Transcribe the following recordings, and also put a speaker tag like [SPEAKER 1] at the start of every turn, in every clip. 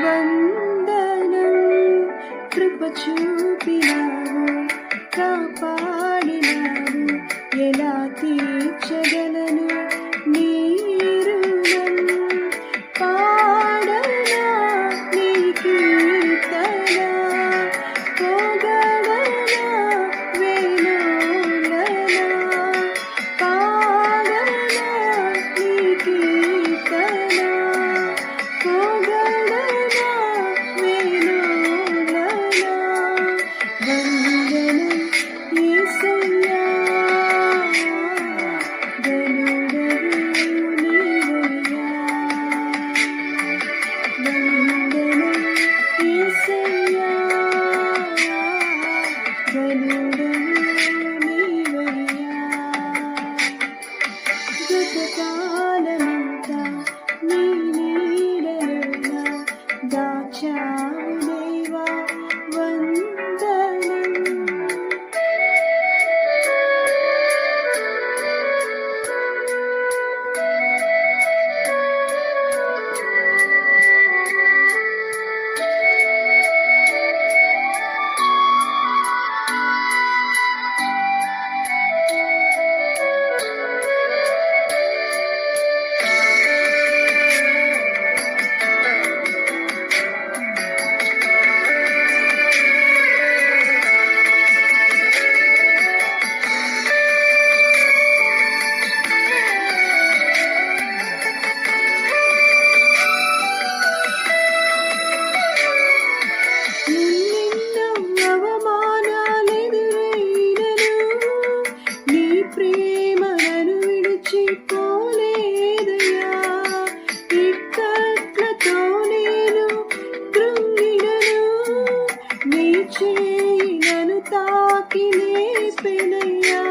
[SPEAKER 1] వందనం కృప చూపినావు, కాపాడినావు, ఎలా తీర్చగలను నీ రుణం? పాడనా నీ కీర్తన, పొగడనా వేణులనా, పాడనా నీ కీర్తన, పొగడనా వేణులనా. వందనం యేసయ్యా, ధన్యుడవు నీవయ్యా. వందనం యేసయ్యా, ధన్యుడవు నీవయ్యా. గతకాలమంతా నీ నీడలోన దాచావు దేవా, వందనం. ఎన్నెన్నో అవమానాలెదురైనను నీ ప్రేమ నన్ను విడిచిపోలేదయ్యా. ఇక్కట్లతో నేను కృంగినను, నీ చేయి నన్ను తాకి లేపెనయ్యా.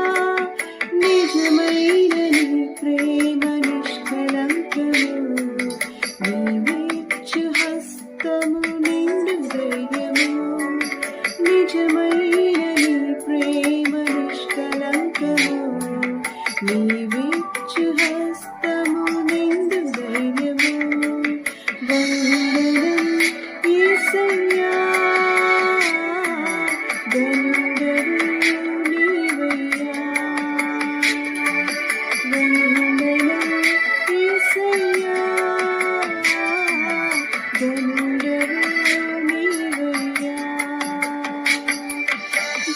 [SPEAKER 1] నిజమైన నీ ప్రేమ నిష్కళంకము, నీవిచ్చు హస్తము నిండు ధైర్యము. నిజమైన నీ ప్రేమ నిష్కళంకము, నీవిచ్చు హస్తము నిండు ధైర్యము. వందనం యేసయ్యా, ధన్యుడవు నీవయ్యా. వందనం యేసయ్యా, ధన్యుడవు నీవయ్యా.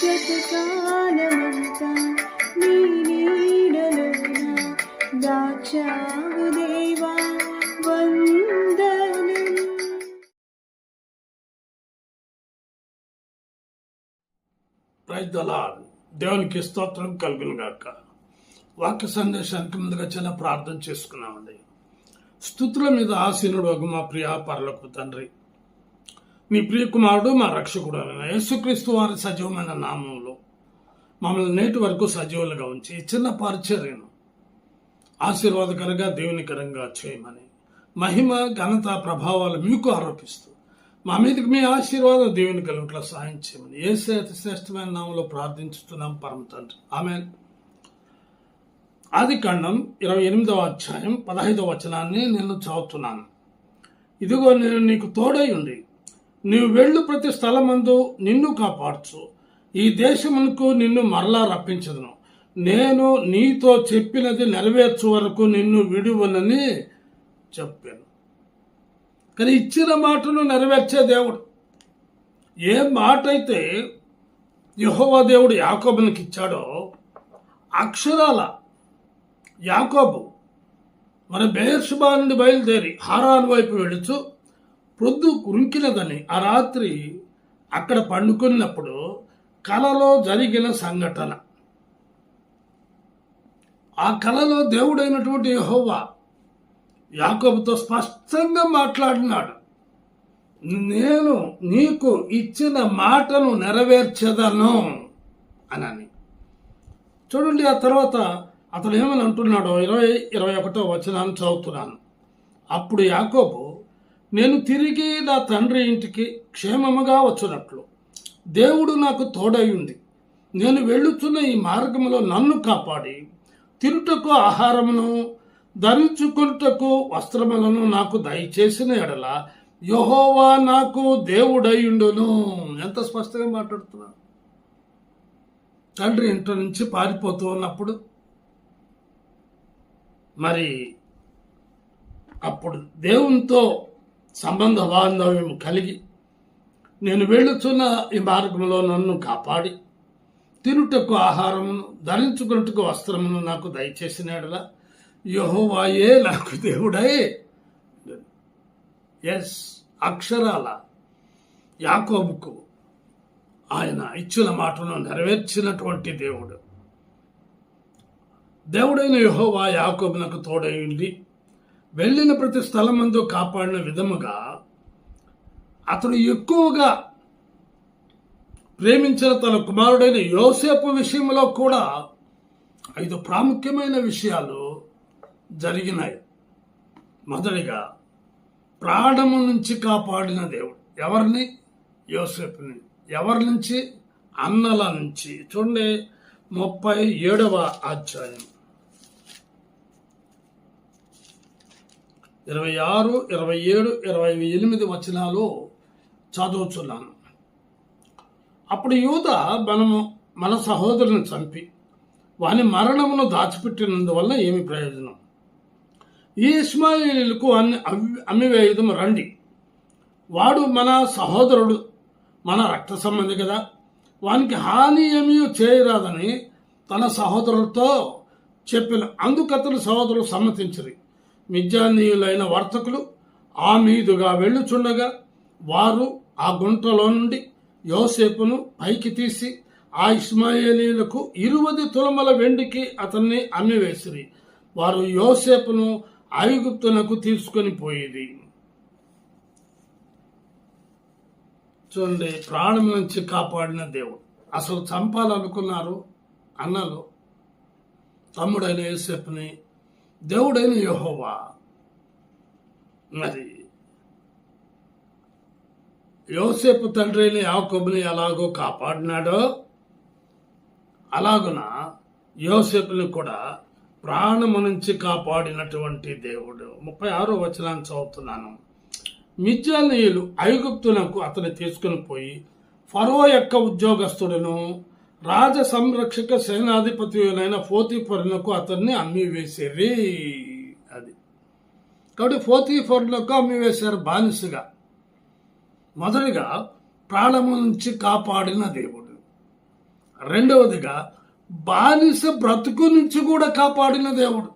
[SPEAKER 1] గతకాలమంతా నీ నీడలోన దాచావు దేవా, వందనం.
[SPEAKER 2] Praise the lord. దేవునికి స్తోత్రం కలుగును గాక. వాక్య సందేశానికి ముందుగా చిన్న ప్రార్థన చేసుకున్నామండి. స్తుతుల మీద ఆసీనుడు మా ప్రియ పరలోకపు తండ్రి, మీ ప్రియ కుమారుడు మా రక్షకుడు అయిన యేసుక్రీస్తు వారి సజీవమైన నామంలో మమ్మల్ని నేటి వరకు సజీవులుగా ఉంచి ఈ చిన్న పరిచర్యను ఆశీర్వాదకరంగా దేవునికరంగా చేయమని మహిమ ఘనత ప్రభావాలు మీకు ఆరోపిస్తూ మా మీదకి మీ ఆశీర్వాదం దేవుని కలుగుట్లా సహాయం చేయమని యేసు అతి శ్రేష్టమైన నామంలో ప్రార్థించుతున్నాం పరమ తండ్రి, ఆమేన్. ఆదికాండం 28వ అధ్యాయం 15వ వచనాన్ని నేను చదువుతున్నాను. ఇదిగో నేను నీకు తోడై ఉండి నీవు వెళ్ళు ప్రతి స్థలమందు నిన్ను కాపాడుచు, ఈ దేశమునకు నిన్ను మరలా రప్పించదును. నేను నీతో చెప్పినది నెరవేర్చు వరకు నిన్ను విడువనని చెప్పాను. కానీ ఇచ్చిన మాటను నెరవేర్చే దేవుడు. ఏ మాట అయితే యెహోవా దేవుడు యాకోబునికి ఇచ్చాడో అక్షరాల యాకోబు మన బెయేర్షెబా నుండి బయలుదేరి హారాను వైపు వెళుచు ప్రొద్దు కురింకినదని ఆ రాత్రి అక్కడ పండుకున్నప్పుడు కలలో జరిగిన సంఘటన. ఆ కలలో దేవుడైనటువంటి యెహోవా యాకోబుతో స్పష్టంగా మాట్లాడినాడు. నేను నీకు ఇచ్చిన మాటను నెరవేర్చదను అని. చూడండి, ఆ తర్వాత అతను ఏమని అంటున్నాడో 21వ వచనాన్ని చదువుతున్నాను. అప్పుడు యాకోబు, నేను తిరిగి నా తండ్రి ఇంటికి క్షేమముగా వచ్చునట్లు దేవుడు నాకు తోడయుండి నేను వెళ్ళుచున్న ఈ మార్గంలో నన్ను కాపాడి తిరుటకు ఆహారమును ధరించుకున్నటకు వస్త్రములను నాకు దయచేసిన ఎడల యెహోవా నాకు దేవుడయుండును. ఎంత స్పష్టంగా మాట్లాడుతున్నా. తండ్రి ఇంటి నుంచి పారిపోతూ ఉన్నప్పుడు మరి అప్పుడు దేవునితో సంబంధ బాంధవ్యం కలిగి నేను వెళ్ళుచున్న ఈ మార్గంలో నన్ను కాపాడి తినుటకు ఆహారమును ధరించుకున్నట్టుకు వస్త్రమును నాకు దయచేసినాడులా యెహోవాయే నాకు దేవుడై. ఎస్, అక్షరాల యాకోబుకు ఆయన ఇచ్చిన మాటను నెరవేర్చినటువంటి దేవుడు. దేవుడైన యెహోవా యాకోబునకు తోడై ఉండి వెళ్ళిన ప్రతి స్థలమందు కాపాడిన విధముగా అతడు ఎక్కువగా ప్రేమించిన తన కుమారుడైన యోసేపు విషయంలో కూడా 5 ప్రాముఖ్యమైన విషయాలు జరిగినాయి. మొదటిగా, ప్రాణము నుంచి కాపాడిన దేవుడు. ఎవరిని? యోసేపుని. ఎవరి నుంచి? అన్నల నుంచి. చూడండి 37వ అధ్యాయం 26, 27, 28 వచనాలు చదువుతున్నాను. అప్పుడు యూదా మన సహోదరుని చంపి వాని మరణమును దాచిపెట్టినందువల్ల ఏమి ప్రయోజనం? ఈ ఇష్మాయేలీయులకు అమ్మివేయుదము రండి, వాడు మన సహోదరుడు, మన రక్త సంబంధి కదా, వానికి హాని ఏమీ చేయరాదని తన సహోదరులతో చెప్పిన. అందుకతని సహోదరులు సమ్మతించరు. మిద్యానీయులైన వర్తకులు ఆ మీదుగా వెళ్ళుచుండగా వారు ఆ గుంటలో నుండి యోసేపును పైకి తీసి ఆ ఇష్మాయేలీయులకు 20 తులముల వెండికి అతన్ని అమ్మివేసిరి. వారు యోసేపును ఐగుప్తునకు తీసుకొని పోయేది. చూడండి, ప్రాణం నుంచి కాపాడిన దేవుడు. అసలు చంపాలనుకున్నారు అన్నలు తమ్ముడైన యోసేపుని. దేవుడైన యెహోవా మరి యోసేపు తండ్రి అయిన యాకోబుని ఎలాగో కాపాడినాడో అలాగున యోసేపుని కూడా ప్రాణము నుంచి కాపాడినటువంటి దేవుడు. 36వ వచనాన్ని చదువుతున్నాను. మిద్యానీయులు ఐగుప్తునకు అతన్ని తీసుకుని పోయి ఫరో యొక్క ఉద్యోగస్తుడును రాజ సంరక్షక సేనాధిపతి అయిన పోతీఫరునకు అతన్ని అమ్మివేసిరి. అది కాబట్టి పోతీఫరునకు అమ్మివేశారు బానిసగా. మొదటిగా ప్రాణము నుంచి కాపాడిన దేవుడు. రెండవదిగా బానిస బ్రతుకు నుంచి కూడా కాపాడిన దేవుడు.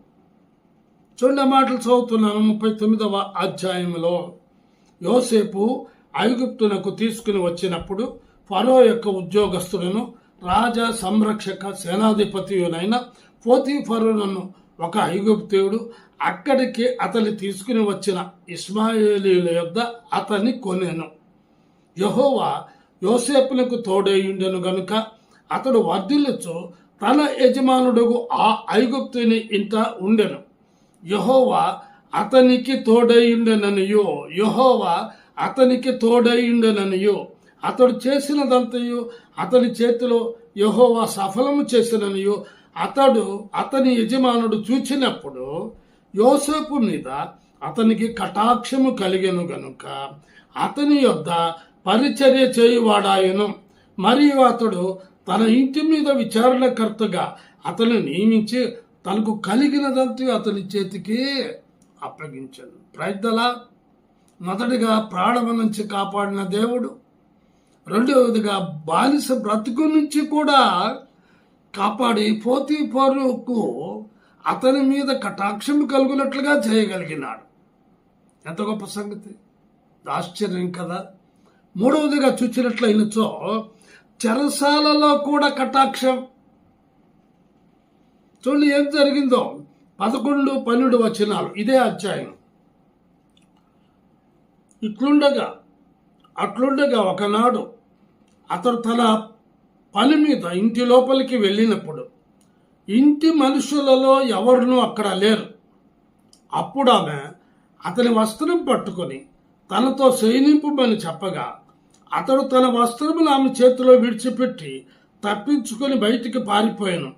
[SPEAKER 2] చూడండి మాటలు చదువుతున్నాను 39వ అధ్యాయంలో. యోసేపు ఐగుప్తునకు తీసుకుని వచ్చినప్పుడు ఫరో యొక్క ఉద్యోగస్తులను రాజా సంరక్షక సేనాధిపతియునైన పోతీఫరును ఒక ఐగుప్తీయుడు అక్కడికి అతన్ని తీసుకుని వచ్చిన ఇష్మాయేలీయుల యొద్ద అతన్ని కొనెను. యెహోవా యోసేపునకు తోడేయుండెను గనుక అతడు వర్ధిల్లుచు తన యజమానుడు ఆ ఐగుప్తుని ఇంట ఉండెను. యెహోవా అతనికి తోడైయుండెననియో అతడు చేసినదంతయు అతని చేతిలో యెహోవా సఫలము చేసిననియో అతని యజమానుడు చూచినప్పుడు యోసేపు మీద అతనికి కటాక్షము కలిగెను గనుక అతని యొద్ద పరిచర్య చేయువాడాయను. మరియు అతడు తన ఇంటి మీద విచారణకర్తగా అతను నియమించి తనకు కలిగినదంతా అతని చేతికి అప్పగించాను. ప్రయత్నలా మొదటిగా ప్రాణము నుంచి కాపాడిన దేవుడు. రెండవదిగా బానిస బ్రతుకు నుంచి కూడా కాపాడి పోతీఫరుకు అతని మీద కటాక్షము కలుగునట్లుగా చేయగలిగినాడు. ఎంత గొప్ప సంగతి! ఆశ్చర్యం కదా. మూడవదిగా చూచినట్లయినచో చెరసాలలో కూడా కటాక్షం. చూడండి ఏం జరిగిందో. 11, 12 వచనాలు ఇదే అధ్యాయం. అట్లుండగా ఒకనాడు అతడు తన పని మీద ఇంటి లోపలికి వెళ్ళినప్పుడు ఇంటి మనుషులలో ఎవరునూ అక్కడ లేరు. అప్పుడు ఆమె అతని వస్త్రం పట్టుకొని తనతో శయనింపమని చెప్పగా అతడు తన వస్త్రమును ఆమె చేతిలో విడిచిపెట్టి తప్పించుకొని బయటికి పారిపోయాను.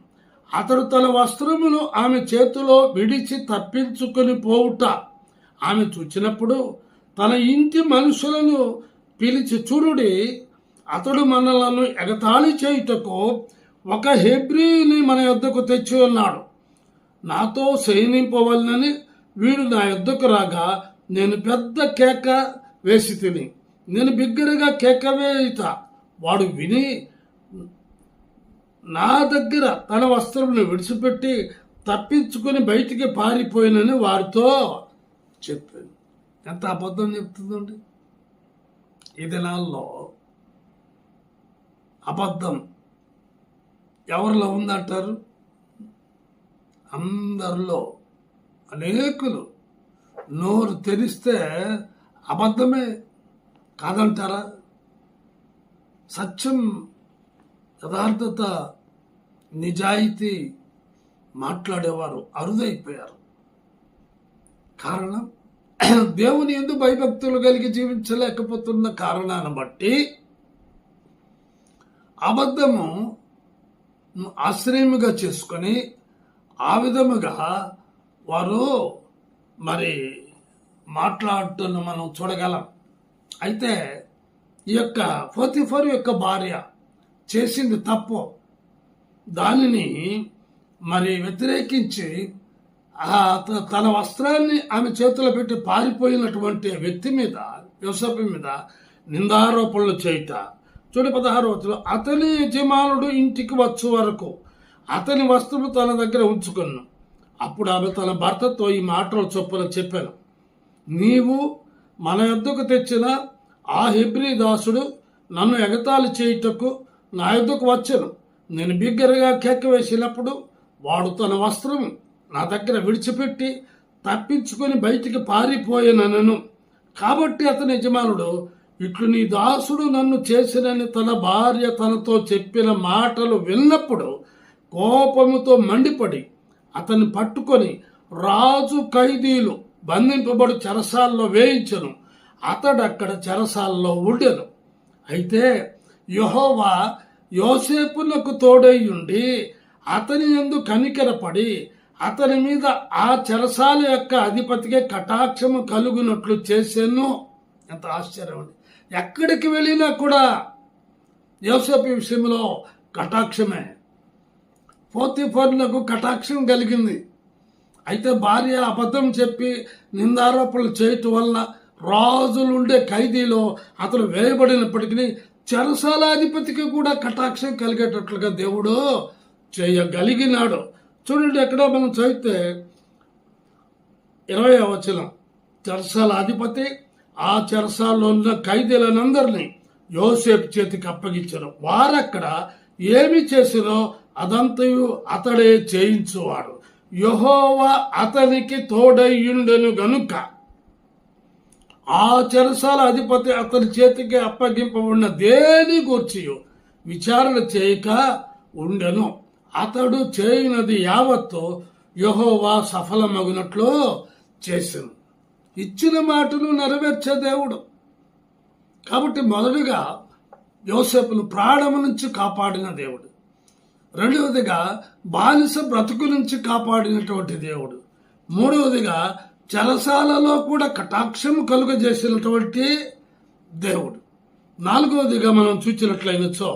[SPEAKER 2] అతడు తన వస్త్రమును ఆమె చేతిలో విడిచి తప్పించుకొని పోవుట ఆమె చూచినప్పుడు తన ఇంటి మనుషులను పిలిచి చూడుడి, అతడు మనలను ఎగతాళి చేయుటకు ఒక హెబ్రీని మన యొద్దకు తెచ్చి ఉన్నాడు. నాతో శయనింపవలనని వీడు నా యొద్దకు రాగా నేను పెద్ద కేక వేసి తిని, నేను బిగ్గరగా కేక వేయుట వాడు విని నా దగ్గర తన వస్త్రమును విడిచిపెట్టి తప్పించుకొని బయటికి పారిపోయినని వారితో చెప్పాను. ఎంత అబద్ధం చెప్తుందండి ఈ దినాల్లో. అబద్ధం ఎవరిలో ఉందంటారు? అందరిలో. అనేకులు నోరు తెరిస్తే అబద్ధమే కాదంటారా? సత్యం, యథార్థత, నిజాయితీ మాట్లాడేవారు అరుదైపోయారు. కారణం, దేవుని యందు భయభక్తులు కలిగి జీవించలేకపోతున్న కారణాన్ని బట్టి అబద్ధము ఆశ్రయముగా చేసుకొని ఆ విధముగా వారు మరి మాట్లాడుతున్న మనం చూడగలం. అయితే ఈ యొక్క పోతిఫరు యొక్క భార్య చేసింది తప్పు. దానిని మరి వ్యతిరేకించి తన వస్త్రాన్ని ఆమె చేతిలో పెట్టి పారిపోయినటువంటి వ్యక్తి మీద, యోసేపు మీద నిందారోపణలు చేయుట. చూడు 16వ వచనం, అతని యజమానుడు ఇంటికి వచ్చు వరకు అతని వస్తువులు తన దగ్గర ఉంచుకున్నాను. అప్పుడు ఆమె తన భర్తతో ఈ మాటలు చొప్పున చెప్పాను, నీవు మన యొద్దకు తెచ్చిన ఆ హెబ్రీ దాసుడు నన్ను ఎగతాళి చేయుటకు నా యొద్దకు వచ్చాను. నేను బిగ్గరగా కేక వేసినప్పుడు వాడు తన వస్త్రం నా దగ్గర విడిచిపెట్టి తప్పించుకొని బయటికి పారిపోయానను. కాబట్టి అతని యజమానుడు, ఇట్లు నీ దాసుడు నన్ను చేసినని తన భార్య తనతో చెప్పిన మాటలు విన్నప్పుడు కోపముతో మండిపడి అతన్ని పట్టుకొని రాజు ఖైదీలు బంధింపబడి చెరసాల్లో వేయించను. అతడు అక్కడ చెరసాల్లో ఉండెను. అయితే యెహోవా యోసేపునకు తోడై ఉండి అతని యందు కనికరపడి అతని మీద ఆ చెరసాల యొక్క అధిపతికి కటాక్షము కలుగునట్లు చేశాను. ఎంత ఆశ్చర్యం అండి. ఎక్కడికి వెళ్ళినా కూడా యోసేపు విషయంలో కటాక్షమే. పోతిఫరులకు కటాక్షం కలిగింది. అయితే భార్య అబద్ధం చెప్పి నిందారోపణలు చేయటం వల్ల రాజులుండే ఖైదీలో అతను వేయబడినప్పటికీ చెరసాలాధిపతికి కూడా కటాక్షం కలిగేటట్లుగా దేవుడు చేయగలిగినాడు. చూడండి, ఎక్కడో మనం చదివితే 20వ వచనం, చెరసాల అధిపతి ఆ చెరసాల్లో ఉన్న ఖైదీలనందరినీ యోసేపు చేతికి అప్పగించారు. వారక్కడ ఏమి చేసినో అదంతయు అతడే చేయించువాడు. యెహోవా అతనికి తోడయ్యుండెను గనుక ఆ చెరసాల అధిపతి అతని చేతికి అప్పగింపబడిన దేని గూర్చి విచారణ చేయక ఉండెను. అతడు చేయినది యావత్తు యెహోవా సఫలమగునట్లు చేసెను. ఇచ్చిన మాటను నెరవేర్చే దేవుడు. కాబట్టి మొదటిగా యోసేపును ప్రాణము నుంచి కాపాడిన దేవుడు. రెండవదిగా బానిస బ్రతుకు నుంచి కాపాడినటువంటి దేవుడు. మూడవదిగా చెరసాలలో కూడా కటాక్షము కలుగజేసినటువంటి దేవుడు. నాలుగవదిగా మనం చూసినట్లయినచో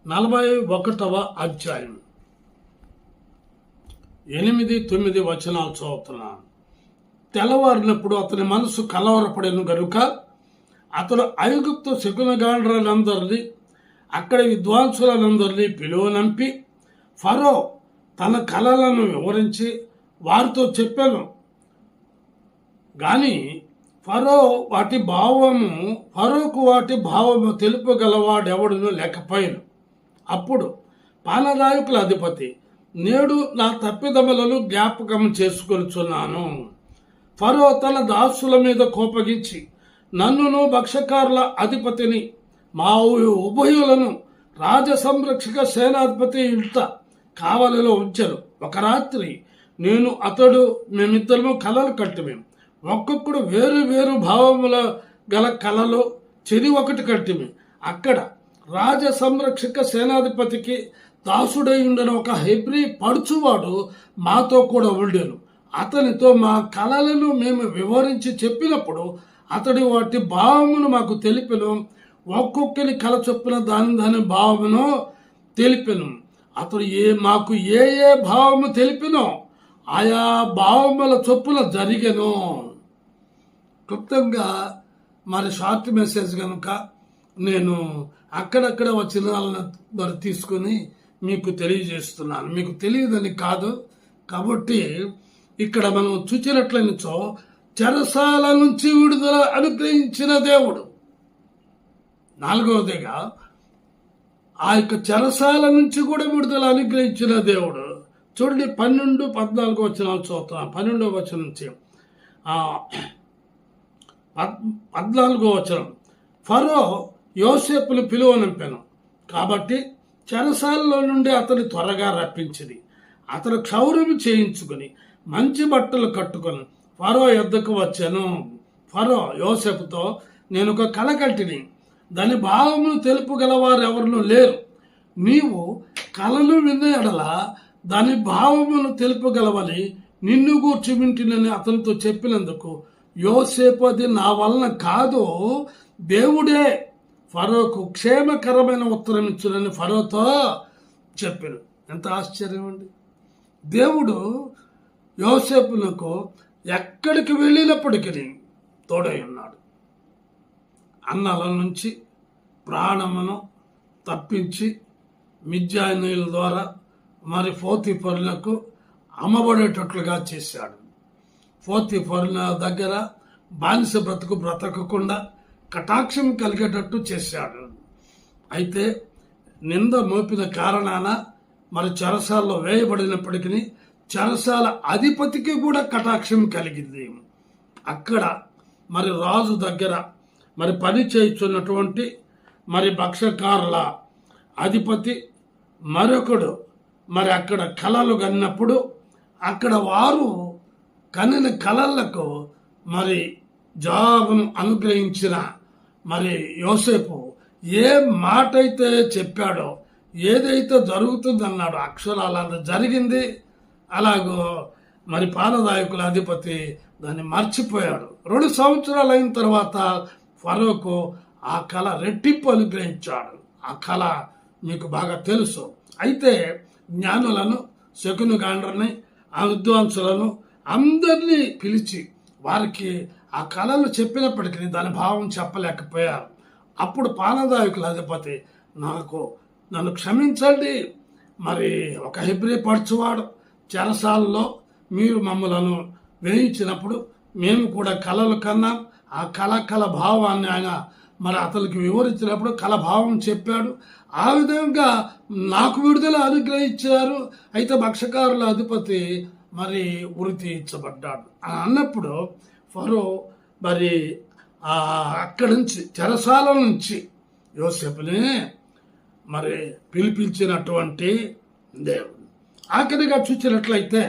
[SPEAKER 2] 41వ అధ్యాయం 8-9 వచనాలు చదువుతున్నాను. తెల్లవారినప్పుడు అతని మనసు కలవరపడెను గనుక అతడు ఐగుప్తు శకునగాండ్రులందరినీ అక్కడి విద్వాంసులందరినీ పిలువనంపి ఫరో తన కలలను వివరించి వారితో చెప్పాను. గాని ఫరోకు వాటి భావము తెలుపగలవాడెవడును లేకపోయాను. అప్పుడు పానరాయకుల అధిపతి, నేడు నా తప్పిదములను జ్ఞాపకం చేసుకొనుచున్నాను. ఫరో తన దాసుల మీద కోపగించి నన్నును భక్షకారుల అధిపతిని మా ఉభయులను రాజ సంరక్షక సేనాధిపతి ఇంట కావలిలో ఉంచాను. ఒక రాత్రి నేను మేమిద్దరము కలలు కట్టిమే. ఒక్కొక్కడు వేరు వేరు భావముల గల కలలో చెరి ఒకటి కట్టిమే. అక్కడ రాజ సంరక్షక సేనాధిపతికి దాసుడై ఉండిన ఒక హెబ్రీ పడుచువాడు మాతో కూడా ఉండెను. అతనితో మా కలలను మేము వివరించి చెప్పినప్పుడు అతడి వాటి భావమును మాకు తెలిపెను. ఒక్కొక్కరి కల చొప్పున దాని భావమును తెలిపెను. అతడు మాకు ఏ భావము తెలిపినో ఆయా భావముల చొప్పున జరిగెను. క్లుప్తంగా మరి షార్ట్ మెసేజ్ కనుక నేను అక్కడక్కడ వచనాలను మరి తీసుకుని మీకు తెలియజేస్తున్నాను. మీకు తెలియదని కాదు. కాబట్టి ఇక్కడ మనం చూచినట్లయినచో చెరసాల నుంచి విడుదల అనుగ్రహించిన దేవుడు. నాలుగవదిగా ఆ యొక్క చెరసాల నుంచి కూడా విడుదల అనుగ్రహించిన దేవుడు. చూడండి 12, 14 వచనాలు చదువుతున్నాం. 12వ వచనం నుంచి 14వ వచనం. ఫరో యోసేపును పిలువనంపెను కాబట్టి చెరసాలలో నుండి అతని త్వరగా రప్పించింది. అతను క్షౌరము చేయించుకుని మంచి బట్టలు కట్టుకొని ఫరో యొద్దకు వచ్చాను. ఫరో యోసేపుతో, నేను ఒక కల కంటిని, దాని భావమును తెలుపగలవారు ఎవరు లేరు. నీవు కలను విన్న ఎడల దాని భావమును తెలుపగలవని నిన్ను గూర్చి వింటినని అతనితో చెప్పినందుకు యోసేపు, అది నా వలన కాదు, దేవుడే ఫరోకు క్షేమకరమైన ఉత్తరం ఇచ్చునని ఫరోతో చెప్పాను. ఎంత ఆశ్చర్యం అండి! దేవుడు యోసేపునకు ఎక్కడికి వెళ్ళినప్పటికీ తోడై ఉన్నాడు. అన్నల నుంచి ప్రాణమును తప్పించి మిద్యానీయుల ద్వారా మరి పోతీఫరులకు అమ్మబడేటట్లుగా చేశాడు. పోతీఫరుల దగ్గర బానిస బ్రతకకుండా కటాక్షం కలిగేటట్టు చేశాడు. అయితే నింద మోపిన కారణాన మరి చెరసాల్లో వేయబడినప్పటికీ చెరసాల అధిపతికి కూడా కటాక్షం కలిగింది. అక్కడ మరి రాజు దగ్గర మరి పని చేయుచున్నటువంటి మరి భక్షకారుల అధిపతి మరొకడు మరి అక్కడ కళలు కన్నప్పుడు అక్కడ వారు కనిన కళలకు మరి జవాబును అనుగ్రహించిన మరి యోసేపు ఏ మాట అయితే చెప్పాడో, ఏదైతే జరుగుతుందన్నాడో అక్షరాలు అలా జరిగింది. అలాగో మరి పానదాయకుల అధిపతి దాన్ని మర్చిపోయాడు. 2 సంవత్సరాలు అయిన తర్వాత ఫరోకు ఆ కళ రెట్టింపు అనుగ్రహించాడు. ఆ కళ మీకు బాగా తెలుసు. అయితే జ్ఞానులను, శకునుగాండ్రని, ఆ విద్వాంసులను అందరినీ పిలిచి వారికి ఆ కళలు చెప్పినప్పటికీ దాని భావం చెప్పలేకపోయారు. అప్పుడు పానదాయకుల అధిపతి, నన్ను క్షమించండి, మరి ఒక హెబ్రీ పడుచువాడు చెరసాలలో మీరు మమ్మలను వేయించినప్పుడు మేము కూడా కళలు కన్నాం. ఆ కళ భావాన్ని ఆయన మరి అతనికి వివరించినప్పుడు కళ భావం చెప్పాడు. ఆ విధంగా నాకు విడుదల అనుగ్రహించారు. అయితే భక్షకారుల అధిపతి మరి ఉరి తీయించబడ్డాడు అని అన్నప్పుడు ఫరో మరి అక్కడి నుంచి చెరసాల నుంచి యోసేపుని మరి పిలిపించినటువంటి దేవుడు. ఆఖరిగా చూసినట్లయితే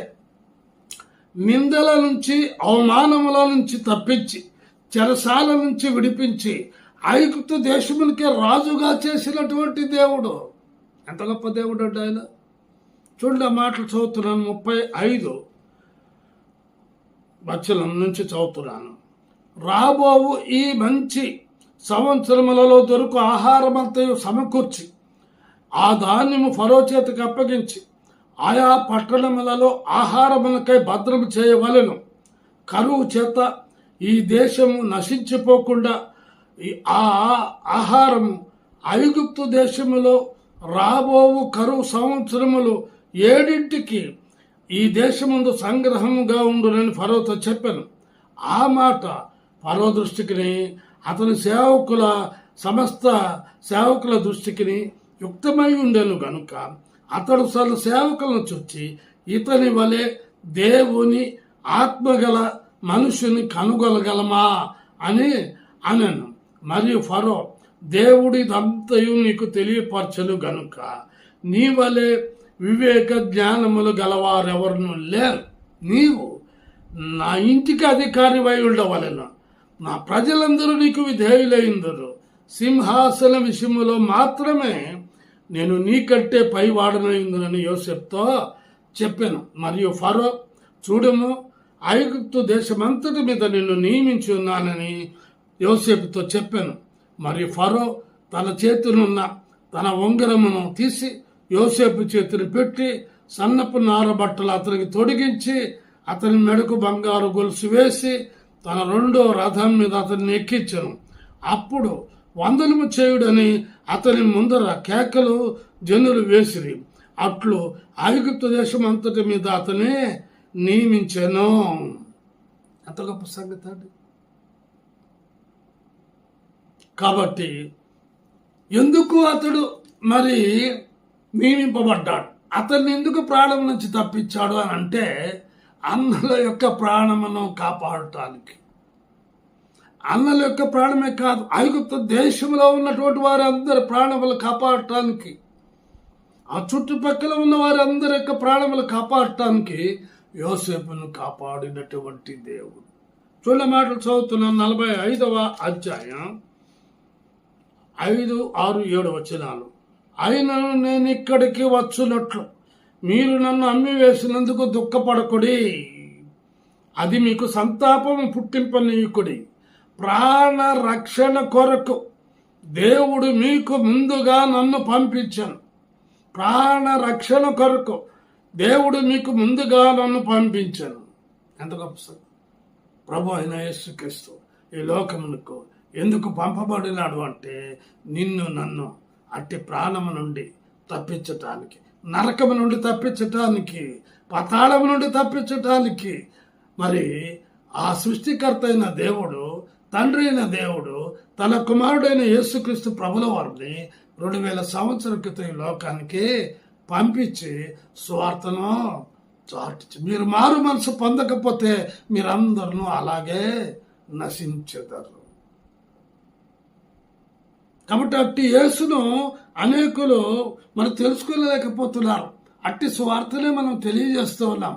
[SPEAKER 2] నిందల నుంచి, అవమానముల నుంచి తప్పించి, చెరసాల నుంచి విడిపించి ఐగుప్తు దేశమునికే రాజుగా చేసినటువంటి దేవుడు. ఎంత గొప్ప దేవుడు అంటే ఆయన. చూడండి, ఆ మాటలు చదువుతున్నాను. 35 వచనం నుంచి చదువుతున్నాను. రాబోవు ఈ మంచి సంవత్సరములలో దొరుకు ఆహారమంతయు సమకూర్చి ఆ ధాన్యము ఫరో చేతికి అప్పగించి ఆయా పట్టణములలో ఆహారములకై భద్రం చేయవలెను. కరువు చేత ఈ దేశము నశించిపోకుండా ఆ ఆహారము ఐగుప్తు దేశములో రాబోవు కరువు సంవత్సరములు 7 ఈ దేశముందు సంగ్రహముగా ఉండునని ఫరోతో చెప్పాను. ఆ మాట ఫరో దృష్టికి, అతని సమస్త సేవకుల దృష్టికి యుక్తమై ఉండెను గనుక అతడు తన సేవకులను చూచి ఇతని వలె దేవుని ఆత్మగల మనుషుని కనుగొనగలమా అని అనను. మరియు ఫరో, దేవుడిదంతయు నీకు తెలియపరచను గనుక నీ వలె వివేక జ్ఞానములు గలవారెవరును లేరు. నీవు నా ఇంటికి అధికారివై ఉండవలెను. నా ప్రజలందరూ నీకు విధేయులైందరు. సింహాసన విషయములో మాత్రమే నేను నీకంటే పైవాడనైందునని యోసేపుతో చెప్పాను. మరియు ఫరో, చూడము, ఐగుప్తు దేశమంతటి మీద నిన్ను నియమించి ఉన్నానని యోసేపుతో చెప్పాను. మరి ఫరో తన చేతినున్న తన ఉంగరమును తీసి యోసేపు చేతిని పెట్టి సన్నపు నార బట్టలు అతనికి తొడిగించి అతని మెడకు బంగారు గొలుసు వేసి తన రెండో రథం మీద అతన్ని ఎక్కించను. అప్పుడు వందనము చేయుడని అతని ముందర కేకలు జనులు వేసిరి. అట్లు ఐగుప్తు దేశం అంతటి మీద అతనే నియమించాను. అంత గొప్ప సంగతి అండి. కాబట్టి ఎందుకు అతడు మరి నియమింపబడ్డాడు, అతన్ని ఎందుకు ప్రాణం నుంచి తప్పించాడు అని అంటే అన్నల యొక్క ప్రాణమును కాపాడటానికి. అన్నల యొక్క ప్రాణమే కాదు, ఐగుప్తు దేశంలో ఉన్నటువంటి వారి అందరి ప్రాణములు కాపాడటానికి, ఆ చుట్టుపక్కల ఉన్న వారి అందరి యొక్క ప్రాణములు కాపాడటానికి యోసేపును కాపాడినటువంటి దేవుడు. చూడ మాటలు చదువుతున్నాం. 45వ అధ్యాయం 5, 6, 7 వచనాలు. అయినను నేను ఇక్కడికి వచ్చునట్లు మీరు నన్ను అమ్మివేసినందుకు దుఃఖపడకుడి, అది మీకు సంతాపము పుట్టింపనీయుకుడి. ప్రాణ రక్షణ కొరకు దేవుడు మీకు ముందుగా నన్ను పంపించాను. ప్రాణ రక్షణ కొరకు దేవుడు మీకు ముందుగా నన్ను పంపించాను. ఎంత గొప్ప ప్రభు అయిన యేసుక్రీస్తు ఈ లోకమునకు ఎందుకు పంపబడినాడు అంటే నిన్ను నన్ను అట్టి ప్రాణము నుండి తప్పించటానికి, నరకము నుండి తప్పించటానికి, పతాళము నుండి తప్పించటానికి. మరి ఆ సృష్టికర్త అయిన దేవుడు, తండ్రి అయిన దేవుడు తన కుమారుడైన యేసుక్రీస్తు ప్రభుల వారిని 2000 సంవత్సరాల క్రితం ఈ లోకానికి పంపించి సువార్తను చాటించి, మీరు మారు మనసు పొందకపోతే మీరందరూ అలాగే నశించెదరు. కాబట్టి అట్టి యేసును అనేకులు మనం తెలుసుకోలేకపోతున్నారు. అట్టి సువార్తనే మనం తెలియజేస్తూ ఉన్నాం.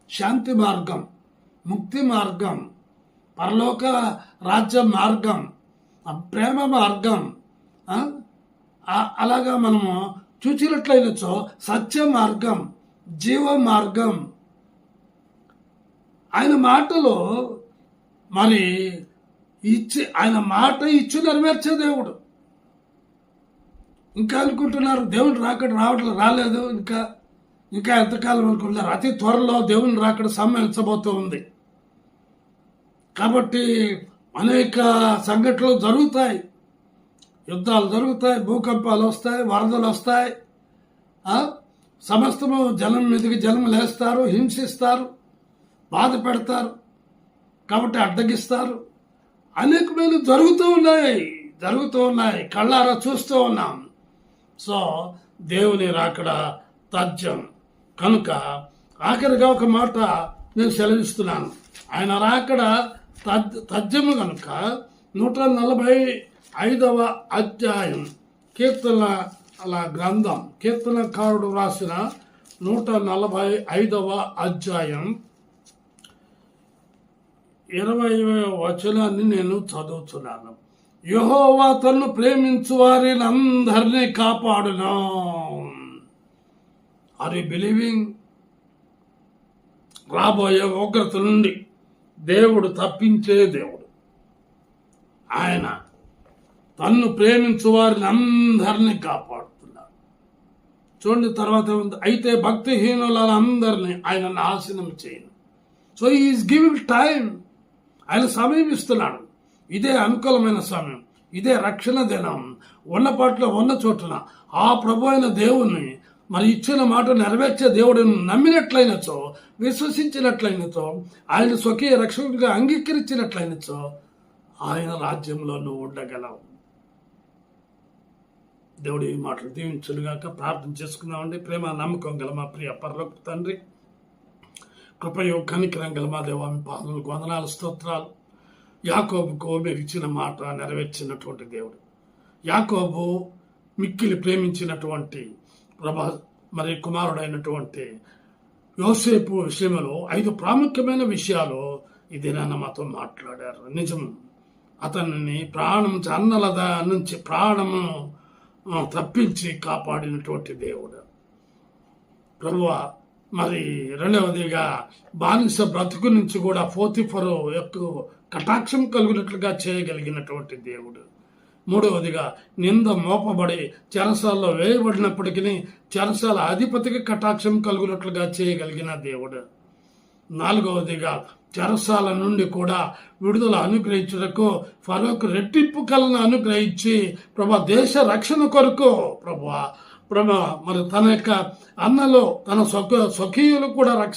[SPEAKER 2] శాంతి మార్గం, ముక్తి మార్గం, పరలోక రాజ్య మార్గం, ప్రేమ మార్గం, అలాగా మనము చూచినట్లయినచో సత్య మార్గం, జీవ మార్గం. ఆయన మాటలో మరి ఆయన మాట ఇచ్చి నెరవేర్చే దేవుడు. ఇంకా అనుకుంటున్నారు దేవుని రాకడ రాలేదు, ఇంకా ఎంతకాలం అనుకుంటున్నారు. అతి త్వరలో దేవుని రాకడ సంభవించబోతూ ఉంది. కాబట్టి అనేక సంఘటనలు జరుగుతాయి, యుద్ధాలు జరుగుతాయి, భూకంపాలు వస్తాయి, వరదలు వస్తాయి. సమస్తము జనం మీదకి జనం లేస్తారు, హింసిస్తారు, బాధ పెడతారు, కాబట్టి అడ్డగిస్తారు. అనేకమైన జరుగుతూ ఉన్నాయి, కళ్ళారా చూస్తూ ఉన్నాం. సో దేవుని రాకడ తథ్యం కనుక ఆఖరిగా ఒక మాట నేను సెలవిస్తున్నాను. ఆయన రాకడ తథ్యము కనుక 145వ అధ్యాయం కీర్తనల గ్రంథం, కీర్తనకారుడు రాసిన 145వ అధ్యాయం 20వ వచనాన్ని నేను చదువుతున్నాను. యెహోవా తన్ను ప్రేమించు వారిని అందరినీ కాపాడును. Are you believing? రాబోయే ఉగ్రత నుండి దేవుడు తప్పించే దేవుడు. ఆయన తన్ను ప్రేమించు వారిని అందరినీ కాపాడుతున్నాడు. చూడండి తర్వాత ఉంది, అయితే భక్తిహీనులందరినీ ఆయన నాశనం చేయను. So is giving time. ఆయన సమయం ఇస్తున్నాడు. ఇదే అనుకూలమైన సమయం, ఇదే రక్షణ దినం. ఉన్న పాటలో ఉన్న చోటున ఆ ప్రభు అయిన దేవుణ్ణి మరి ఇచ్చిన మాట నెరవేర్చే దేవుడిని నమ్మినట్లయినచో, విశ్వసించినట్లయినచో, ఆయన స్వకీయ రక్షకుడిగా అంగీకరించినట్లయినచో ఆయన రాజ్యంలో నువ్వు ఉండగలవు. దేవుడు ఈ మాటలు దీవించుగాక. ప్రార్థన చేసుకుందామండి. ప్రేమ నమ్మకం గల మా ప్రియ పరలోక తండ్రి, కృపయో కనికరం గల మా దేవా, మీ పాదములకు వందనాలు, స్తోత్రాలు. యాకోబుకు మీరు ఇచ్చిన మాట నెరవేర్చినటువంటి దేవుడు, యాకోబు మిక్కిలి ప్రేమించినటువంటి మరి కుమారుడైనటువంటి యోసేపు విషయంలో 5 ప్రాముఖ్యమైన విషయాలు ఇది నాన్న మాతో మాట్లాడారు. నిజం, అతనిని అన్నల నుంచి ప్రాణము తప్పించి కాపాడినటువంటి దేవుడు. ప్రభువా, మరి రెండవదిగా బానిస బ్రతుకు నుంచి కూడా పోతిఫరు యొక్క కటాక్షం కలిగినట్లుగా చేయగలిగినటువంటి దేవుడు. మూడవదిగా నింద మోపబడి చెరసాల్లో వేయబడినప్పటికీ చెరసాల అధిపతికి కటాక్షం కలిగినట్లుగా చేయగలిగిన దేవుడు. నాలుగవదిగా చెరసాల నుండి కూడా విడుదల అనుగ్రహించుటకు ఫరోకు రెట్టింపు కలను అనుగ్రహించి ప్రభా దేశ రక్షణ కొరకు ప్రభా మరి తన యొక్క అన్నలో తన స్వకీయులు కూడా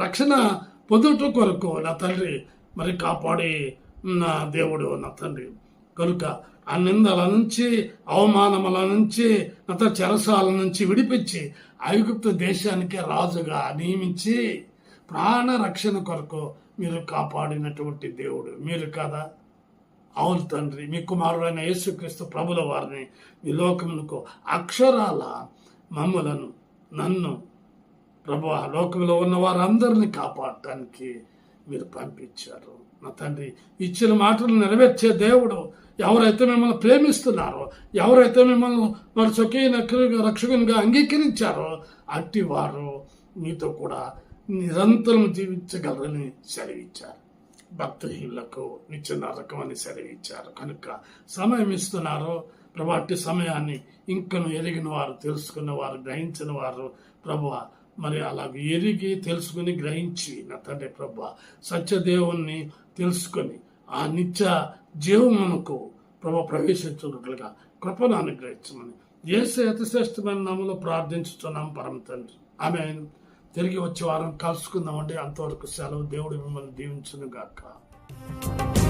[SPEAKER 2] రక్షణ పొందుట కొరకు నా తండ్రి మరి కాపాడి నా దేవుడు నా తండ్రి. కనుక ఆ నిందల నుంచి అవమానముల నుంచి అత చెరసాల నుంచి విడిపించి ఐగుప్తు దేశానికి రాజుగా నియమించి ప్రాణ రక్షణ కొరకు మీరు కాపాడినటువంటి దేవుడు మీరు కదా. అవును తండ్రి, మీ కుమారుడైన యేసుక్రీస్తు ప్రభుల వారిని ఈ లోకమునకు అక్షరాల మమ్మలను నన్ను ప్రభు లోకంలో ఉన్న వారందరినీ కాపాడటానికి మీరు పంపించారు నా తండ్రి. ఇచ్చిన మాటలు నెరవేర్చే దేవుడు. ఎవరైతే మిమ్మల్ని ప్రేమిస్తున్నారో, ఎవరైతే మిమ్మల్ని మరి స్వకీయ రక్షకునిగా అంగీకరించారో అట్టి వారు మీతో కూడా నిరంతరం జీవించగలరని సెలవిచ్చారు. భక్తహీనులకు నిత్య నరకం అని సెలవిచ్చారు. కనుక సమయం ఇస్తున్నారు ప్రభు. అట్టి సమయాన్ని ఇంకను ఎరిగిన వారు, తెలుసుకున్న వారు, గ్రహించిన వారు ప్రభు మరి అలాగే ఎరిగి తెలుసుకుని గ్రహించి నా తండ్రి ప్రభు సత్యదేవుణ్ణి తెలుసుకొని ఆ నిత్య జీవమునకు ప్రభు ప్రవేశించున్నట్లుగా కృపను అనుగ్రహించమని యేసు అతి శ్రేష్టమైన నామములో ప్రార్థించుతున్నాం పరమ తండ్రి. ఆమేన్. తిరిగి వచ్చే వారం కలుసుకుందామండి. అంతవరకు సెలవు. దేవుడు మిమ్మల్ని దీవించును గాక.